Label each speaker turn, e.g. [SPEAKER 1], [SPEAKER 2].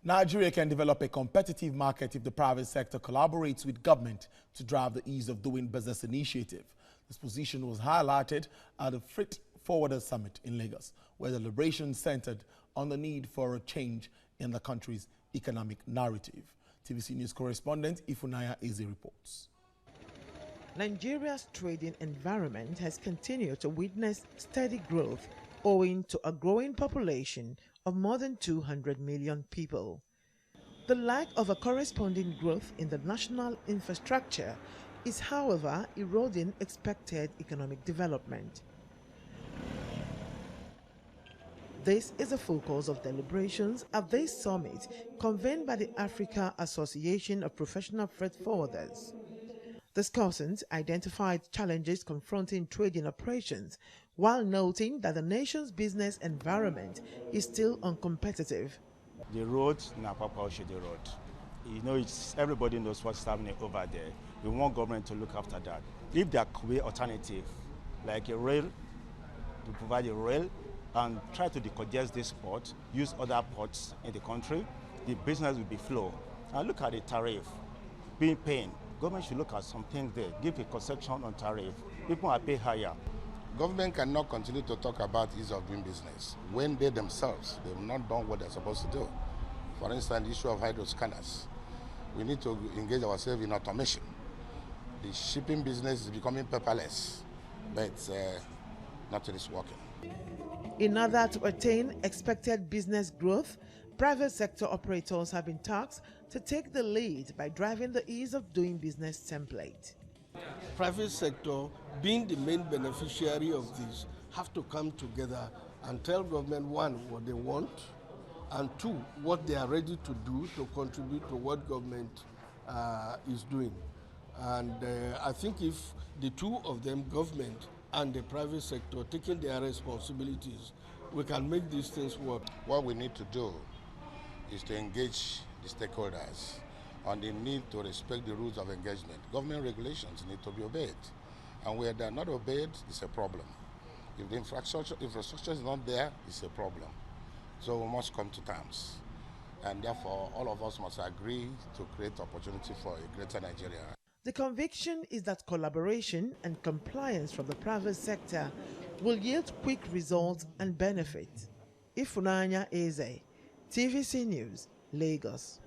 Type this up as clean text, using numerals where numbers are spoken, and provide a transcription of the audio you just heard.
[SPEAKER 1] Nigeria can develop a competitive market if the private sector collaborates with government to drive the ease of doing business initiative. This position was highlighted at the Freight Forwarder Summit in Lagos, where the deliberations centered on the need for a change in the country's economic narrative. TVC News correspondent Ifunanya Eze reports.
[SPEAKER 2] Nigeria's trading environment has continued to witness steady growth owing to a growing population of more than 200 million people. The lack of a corresponding growth in the national infrastructure is, however, eroding expected economic development. This is the focus of deliberations at this summit convened by the Africa Association of Professional Freight Forwarders. Discussants identified challenges confronting trading operations while noting that the nation's business environment is still uncompetitive.
[SPEAKER 3] The road, Napapa should the road. You know, everybody knows what's happening over there. We want government to look after that. If there could be alternative, like a rail, to provide a rail and try to decongest this port, use other ports in the country, the business will be flow. And look at the tariff being paid. Government should look at something there, give a concession on tariff. People are paid higher.
[SPEAKER 4] Government cannot continue to talk about ease of doing business when they themselves, they've not done what they're supposed to do. For instance, the issue of hydro scanners. We need to engage ourselves in automation. The shipping business is becoming paperless, but nothing is working.
[SPEAKER 2] In order to attain expected business growth, private sector operators have been tasked to take the lead by driving the ease of doing business template.
[SPEAKER 5] Private sector, being the main beneficiary of this, have to come together and tell government, one, what they want, and two, what they are ready to do to contribute to what government is doing. And I think if the two of them, government and the private sector, taking their responsibilities, we can make these things work.
[SPEAKER 4] What we need to do is to engage the stakeholders on the need to respect the rules of engagement. Government regulations need to be obeyed. And where they're not obeyed, it's a problem. If the infrastructure is not there, it's a problem. So we must come to terms. And therefore, all of us must agree to create opportunity for a greater Nigeria.
[SPEAKER 2] The conviction is that collaboration and compliance from the private sector will yield quick results and benefits. Ifunanya Eze, TVC News, Lagos.